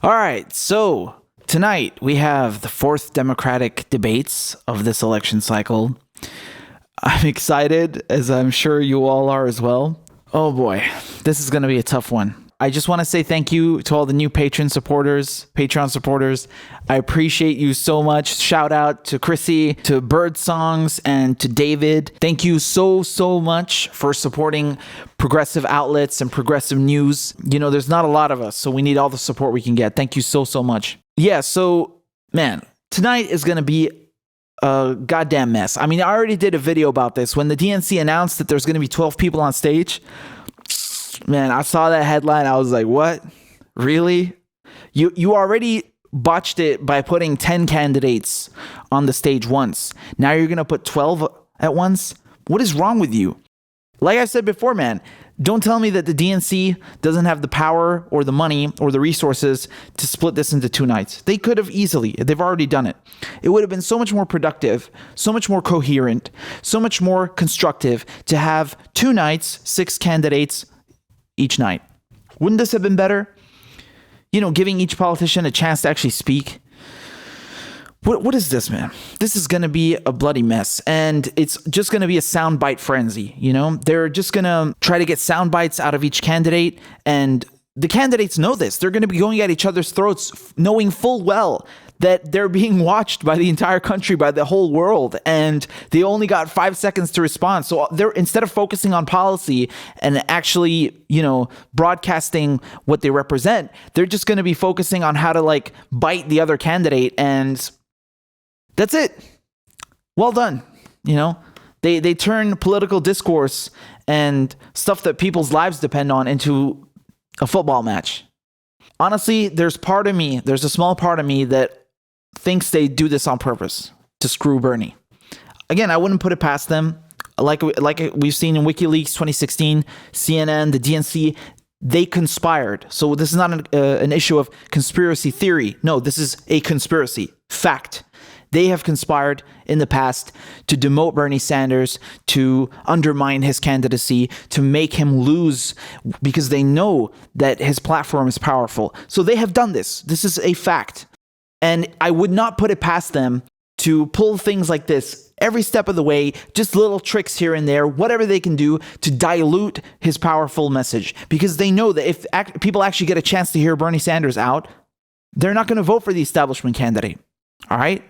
All right, so tonight we have the fourth Democratic debates of this election cycle. I'm excited, as I'm sure you all are as well. Oh boy, this is going to be a tough one. I just want to say thank you to all the new Patreon supporters. I appreciate you so much. Shout out to Chrissy, to Bird Songs, and to David. Thank you so much for supporting progressive outlets and progressive news. You know, there's not a lot of us, so we need all the support we can get. Thank you so much. Yeah, so, man, tonight is going to be a goddamn mess. I mean, I already did a video about this. When the DNC announced that there's going to be 12 people on stage, man, I saw that headline. I was like, what? Really? You already botched it by putting 10 candidates on the stage once. Now you're going to put 12 at once? What is wrong with you? Like I said before, man, don't tell me that the DNC doesn't have the power or the money or the resources to split this into two nights. They could have easily. They've already done it. It would have been so much more productive, so much more coherent, so much more constructive to have two nights, 6 candidates each night. Wouldn't this have been better? You know, giving each politician a chance to actually speak. What is this, man? This is going to be a bloody mess, and it's just going to be a soundbite frenzy, you know? They're just going to try to get sound bites out of each candidate, and the candidates know this. They're going to be going at each other's throats, knowing full well that they're being watched by the entire country, by the whole world, and they only got 5 seconds to respond. So they're, instead of focusing on policy and actually, you know, broadcasting what they represent, they're just going to be focusing on how to like bite the other candidate, and that's it. Well done. You know, they turn political discourse and stuff that people's lives depend on into a football match. Honestly, there's a small part of me that thinks they do this on purpose to screw Bernie. Again, I wouldn't put it past them. Like we've seen in WikiLeaks 2016, CNN, the DNC, they conspired. So this is not an issue of conspiracy theory. No, this is a conspiracy. Fact. They have conspired in the past to demote Bernie Sanders, to undermine his candidacy, to make him lose because they know that his platform is powerful. So they have done this. This is a fact. And I would not put it past them to pull things like this every step of the way, just little tricks here and there, whatever they can do to dilute his powerful message. Because they know that if people actually get a chance to hear Bernie Sanders out, they're not going to vote for the establishment candidate. All right?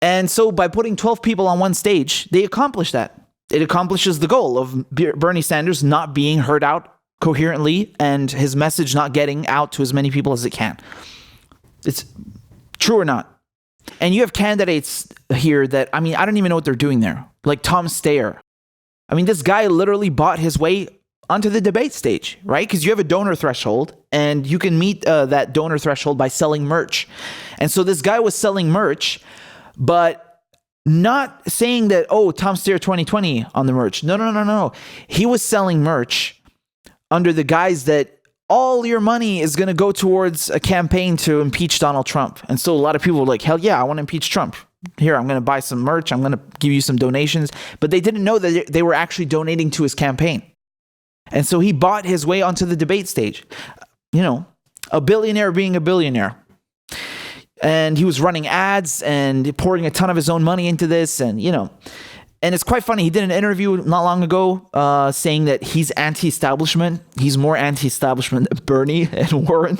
And so by putting 12 people on one stage, they accomplish that. It accomplishes the goal of Bernie Sanders not being heard out coherently and his message not getting out to as many people as it can. It's true or not. And you have candidates here that, I mean, I don't even know what they're doing there. Like Tom Steyer. I mean, this guy literally bought his way onto the debate stage, right? Because you have a donor threshold and you can meet that donor threshold by selling merch. And so this guy was selling merch, but not saying that, oh, Tom Steyer 2020 on the merch. No. He was selling merch under the guise that all your money is going to go towards a campaign to impeach Donald Trump. And so a lot of people were like, hell yeah, I want to impeach Trump. Here, I'm going to buy some merch. I'm going to give you some donations. But they didn't know that they were actually donating to his campaign. And so he bought his way onto the debate stage. You know, a billionaire being a billionaire. And he was running ads and pouring a ton of his own money into this. And, you know, and it's quite funny. He did an interview not long ago saying that he's anti-establishment. He's more anti-establishment than Bernie and Warren.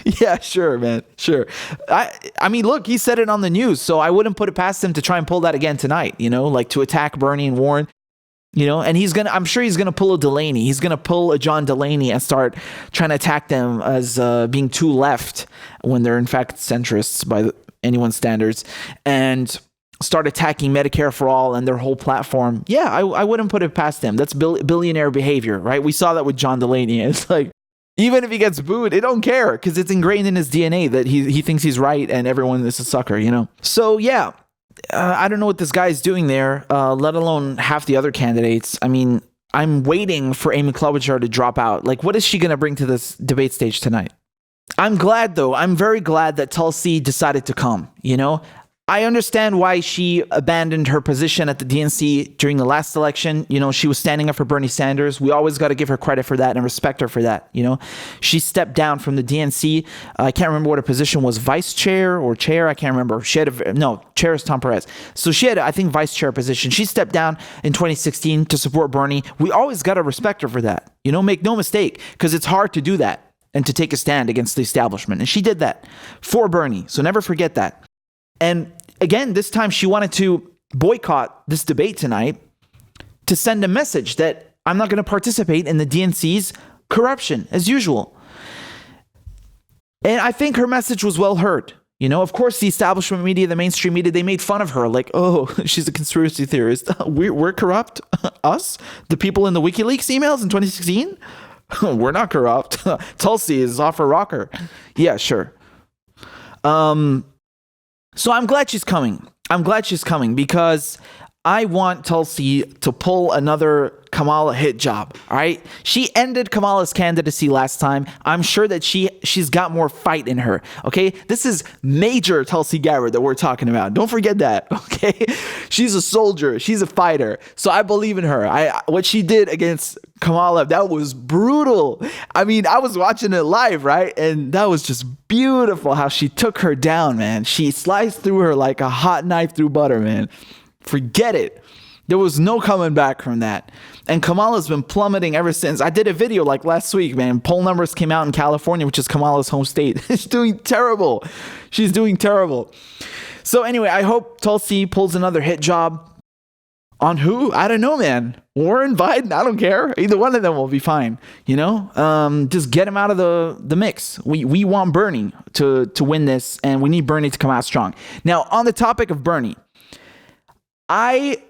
Yeah, sure, man. Sure. I mean, look, he said it on the news. So I wouldn't put it past him to try and pull that again tonight, you know, like to attack Bernie and Warren. You know, and I'm sure he's going to pull a Delaney. He's going to pull a John Delaney and start trying to attack them as being too left when they're in fact centrists by anyone's standards, and start attacking Medicare for all and their whole platform. Yeah, I wouldn't put it past them. That's billionaire behavior, right? We saw that with John Delaney. It's like, even if he gets booed, they don't care because it's ingrained in his DNA that he thinks he's right and everyone is a sucker, you know? So yeah. I don't know what this guy is doing there, let alone half the other candidates. I mean, I'm waiting for Amy Klobuchar to drop out. Like, what is she going to bring to this debate stage tonight? I'm glad, though. I'm very glad that Tulsi decided to come, you know? I understand why she abandoned her position at the DNC during the last election. You know, she was standing up for Bernie Sanders. We always got to give her credit for that and respect her for that. You know, she stepped down from the DNC. I can't remember what her position was, vice chair or chair. I can't remember. She had chair is Tom Perez. So she had, I think, vice chair position. She stepped down in 2016 to support Bernie. We always got to respect her for that. You know, make no mistake, because it's hard to do that and to take a stand against the establishment. And she did that for Bernie. So never forget that. And again, this time she wanted to boycott this debate tonight to send a message that I'm not going to participate in the DNC's corruption as usual. And I think her message was well heard. You know, of course, the establishment media, the mainstream media, they made fun of her like, oh, she's a conspiracy theorist. We're corrupt? Us? The people in the WikiLeaks emails in 2016? We're not corrupt. Tulsi is off her rocker. Yeah, sure. So I'm glad she's coming. I'm glad she's coming because I want Tulsi to pull another Kamala hit job. All right. She ended Kamala's candidacy last time. I'm sure that she's got more fight in her. OK, this is major Tulsi Gabbard that we're talking about. Don't forget that. OK, she's a soldier. She's a fighter. So I believe in her. What she did against Kamala, that was brutal. I mean, I was watching it live, right? And that was just beautiful how she took her down, man. She sliced through her like a hot knife through butter, man. Forget it. There was no coming back from that. And Kamala's been plummeting ever since. I did a video like last week, man. Poll numbers came out in California, which is Kamala's home state. She's doing terrible. She's doing terrible. So anyway, I hope Tulsi pulls another hit job. On who? I don't know, man. Warren, Biden, I don't care. Either one of them will be fine. You know, just get him out of the mix. We want Bernie to win this, and we need Bernie to come out strong. Now, on the topic of Bernie, I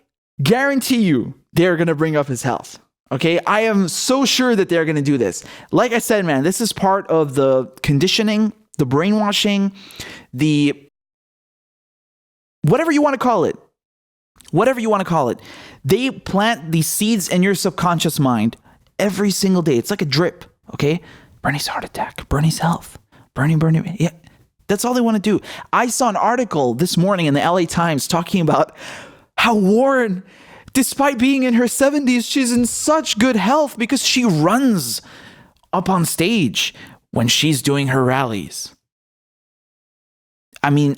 guarantee you they're going to bring up his health. Okay, I am so sure that they're going to do this. Like I said, man, this is part of the conditioning, the brainwashing, the whatever you want to call it. Whatever you want to call it. They plant these seeds in your subconscious mind every single day. It's like a drip. Okay, Bernie's heart attack, Bernie's health, Bernie. Yeah, that's all they want to do. I saw an article this morning in the LA Times talking about how Warren, despite being in her 70s, she's in such good health because she runs up on stage when she's doing her rallies. I mean,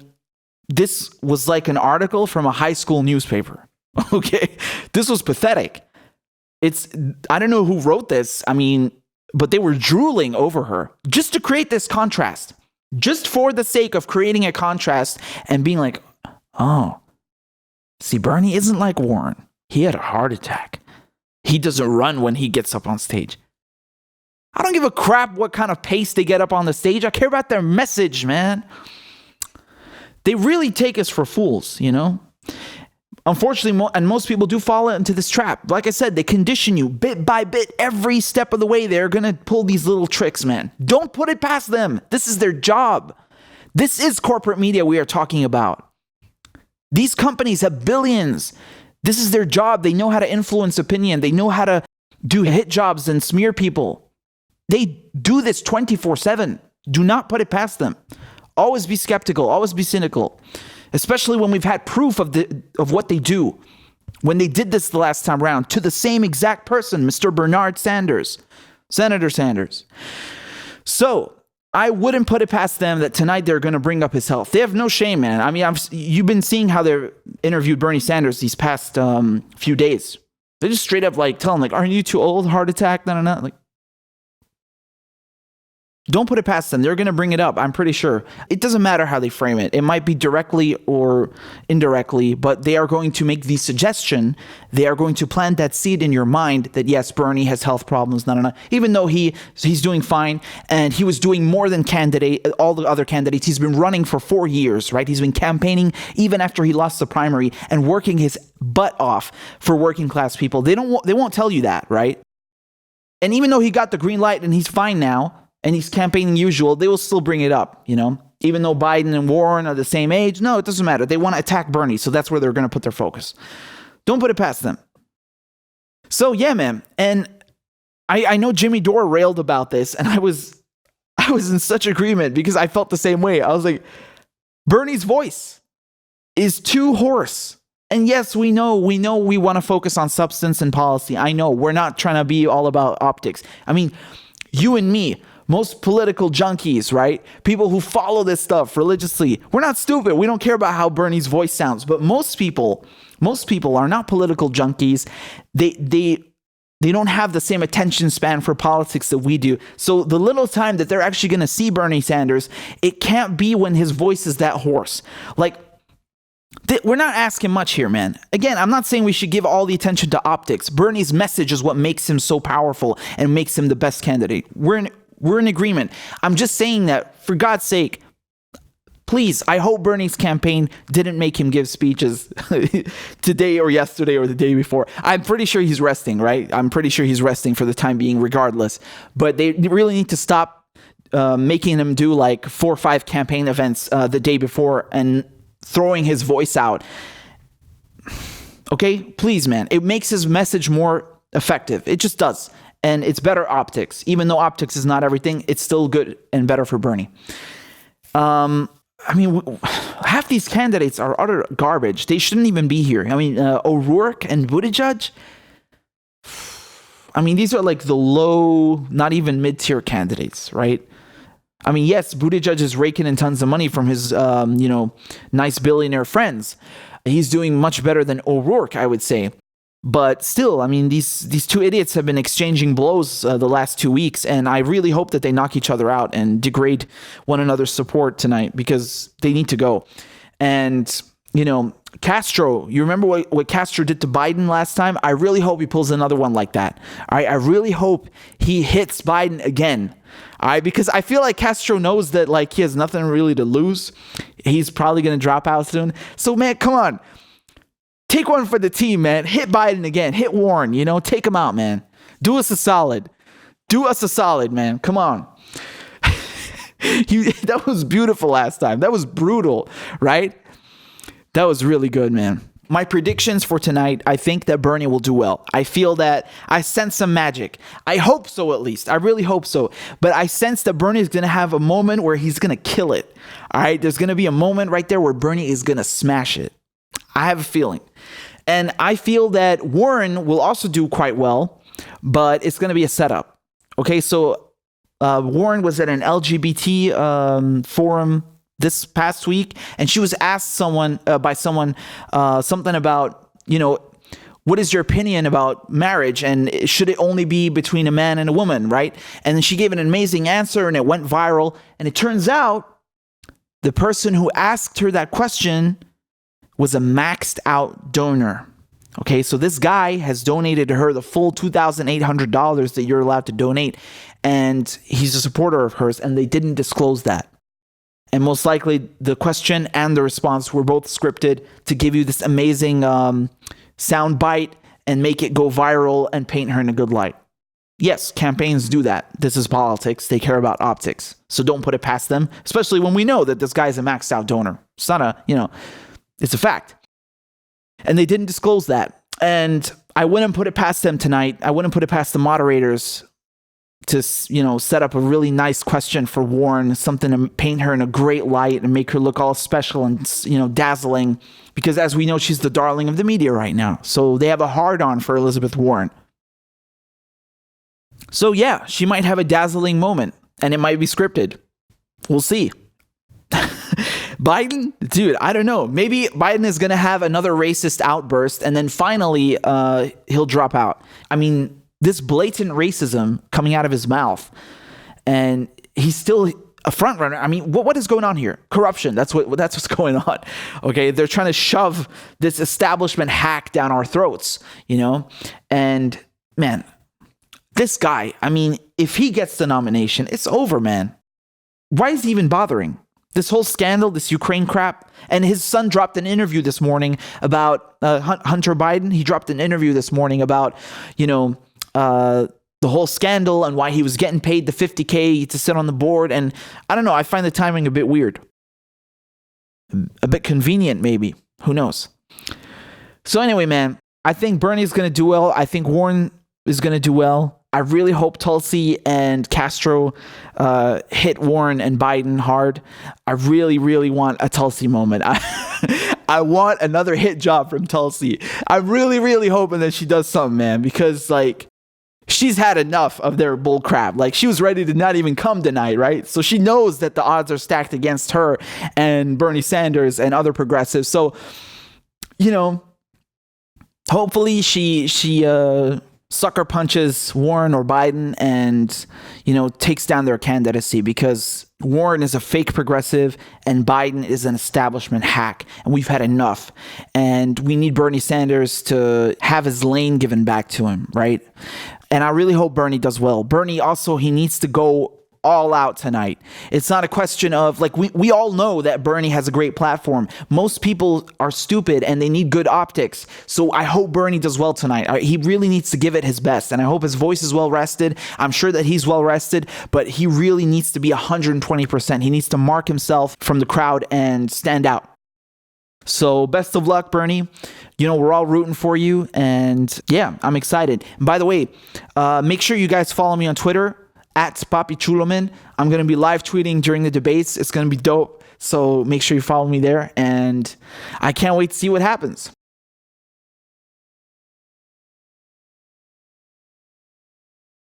this was like an article from a high school newspaper. Okay, this was pathetic. I don't know who wrote this. I mean, but they were drooling over her just to create this contrast, just for the sake of creating a contrast and being like, oh, see, Bernie isn't like Warren. He had a heart attack. He doesn't run when he gets up on stage. I don't give a crap what kind of pace they get up on the stage. I care about their message, man. They really take us for fools, you know? Unfortunately, and most people do fall into this trap. Like I said, they condition you bit by bit. Every step of the way, they're going to pull these little tricks, man. Don't put it past them. This is their job. This is corporate media we are talking about. These companies have billions. This is their job. They know how to influence opinion. They know how to do hit jobs and smear people. They do this 24/7. Do not put it past them. Always be skeptical. Always be cynical. Especially when we've had proof of what they do. When they did this the last time around to the same exact person, Mr. Bernard Sanders, Senator Sanders. So I wouldn't put it past them that tonight they're going to bring up his health. They have no shame, man. I mean, you've been seeing how they've interviewed Bernie Sanders these past few days. They just straight up like tell him like, aren't you too old? Heart attack? No. Like, don't put it past them. They're going to bring it up. I'm pretty sure. It doesn't matter how they frame it. It might be directly or indirectly, but they are going to make the suggestion. They are going to plant that seed in your mind that, yes, Bernie has health problems. No. Even though he's doing fine and he was doing more than all the other candidates. He's been running for 4 years, right? He's been campaigning even after he lost the primary and working his butt off for working class people. They won't tell you that, right? And even though he got the green light and he's fine now, and he's campaigning usual, they will still bring it up, you know? Even though Biden and Warren are the same age, no, it doesn't matter. They want to attack Bernie, so that's where they're going to put their focus. Don't put it past them. So, yeah, man. And I know Jimmy Dore railed about this, and I was in such agreement because I felt the same way. I was like, Bernie's voice is too hoarse. And yes, we know we want to focus on substance and policy. I know we're not trying to be all about optics. I mean, you and me, most political junkies, right? People who follow this stuff religiously. We're not stupid. We don't care about how Bernie's voice sounds. But most people are not political junkies. They don't have the same attention span for politics that we do. So the little time that they're actually going to see Bernie Sanders, it can't be when his voice is that hoarse. Like, we're not asking much here, man. Again, I'm not saying we should give all the attention to optics. Bernie's message is what makes him so powerful and makes him the best candidate. We're in agreement. I'm just saying that, for God's sake, please, I hope Bernie's campaign didn't make him give speeches today or yesterday or the day before. I'm pretty sure he's resting, right? I'm pretty sure he's resting for the time being regardless. But they really need to stop making him do like 4 or 5 campaign events the day before and throwing his voice out. Okay, please, man. It makes his message more effective. It just does. And it's better optics. Even though optics is not everything, it's still good and better for Bernie. I mean, half these candidates are utter garbage. They shouldn't even be here. I mean, O'Rourke and Buttigieg. I mean, these are like the low, not even mid-tier candidates, right? I mean, yes, Buttigieg is raking in tons of money from his, nice billionaire friends. He's doing much better than O'Rourke, I would say. But still, I mean, these two idiots have been exchanging blows the last 2 weeks, and I really hope that they knock each other out and degrade one another's support tonight, because they need to go. And, Castro, you remember what Castro did to Biden last time? I really hope he pulls another one like that. All right, I really hope he hits Biden again. All right, because I feel like Castro knows that like he has nothing really to lose. He's probably going to drop out soon. So, man, come on. Take one for the team, man. Hit Biden again. Hit Warren, take him out, man. Do us a solid. Do us a solid, man. Come on. That was beautiful last time. That was brutal, right? That was really good, man. My predictions for tonight, I think that Bernie will do well. I feel that I sense some magic. I hope so, at least. I really hope so. But I sense that Bernie is going to have a moment where he's going to kill it. All right? There's going to be a moment right there where Bernie is going to smash it. I have a feeling. And I feel that Warren will also do quite well, but it's going to be a setup. Okay, so Warren was at an LGBT forum this past week, and she was asked by someone something about, what is your opinion about marriage, and should it only be between a man and a woman, right? And then she gave an amazing answer, and it went viral. And it turns out the person who asked her that question was a maxed out donor. Okay, so this guy has donated to her the full $2,800 that you're allowed to donate, and he's a supporter of hers, and they didn't disclose that. And most likely the question and the response were both scripted to give you this amazing sound bite and make it go viral and paint her in a good light. Yes, campaigns do that. This is politics. They care about optics. So don't put it past them, especially when we know that this guy is a maxed out donor. It's not it's a fact. And they didn't disclose that. And I wouldn't put it past them tonight. I wouldn't put it past the moderators to, set up a really nice question for Warren, something to paint her in a great light and make her look all special and, dazzling. Because as we know, she's the darling of the media right now. So they have a hard-on for Elizabeth Warren. So yeah, she might have a dazzling moment, and it might be scripted. We'll see. Biden, dude, I don't know. Maybe Biden is going to have another racist outburst, and then finally he'll drop out. I mean, this blatant racism coming out of his mouth, and he's still a front runner. I mean, what is going on here? Corruption. That's what's going on. Okay, they're trying to shove this establishment hack down our throats, And man, this guy. I mean, if he gets the nomination, it's over, man. Why is he even bothering? This whole scandal, this Ukraine crap, and his son dropped an interview this morning about Hunter Biden. He dropped an interview this morning about, the whole scandal and why he was getting paid the $50K to sit on the board. And I don't know, I find the timing a bit weird. A bit convenient, maybe. Who knows? So anyway, man, I think Bernie's going to do well. I think Warren is going to do well. I really hope Tulsi and Castro hit Warren and Biden hard. I really, really want a Tulsi moment. I want another hit job from Tulsi. I'm really, really hoping that she does something, man, because like she's had enough of their bull crap. Like she was ready to not even come tonight, right? So she knows that the odds are stacked against her and Bernie Sanders and other progressives. So, you know, hopefully she sucker punches Warren or Biden and, you know, takes down their candidacy, because Warren is a fake progressive and Biden is an establishment hack, and we've had enough. And we need Bernie Sanders to have his lane given back to him, right? And I really hope Bernie does well. Bernie also, he needs to go all out tonight. It's not a question of like, we all know that Bernie has a great platform. Most people are stupid and they need good optics. So I hope Bernie does well tonight. He really needs to give it his best. And I hope his voice is well rested. I'm sure that he's well rested, but he really needs to be 120%. He needs to mark himself from the crowd and stand out. So best of luck, Bernie. You know, we're all rooting for you. And yeah, I'm excited. And by the way, make sure you guys follow me on Twitter at Papi Chuloman. I'm going to be live tweeting during the debates. It's going to be dope. So make sure you follow me there. And I can't wait to see what happens.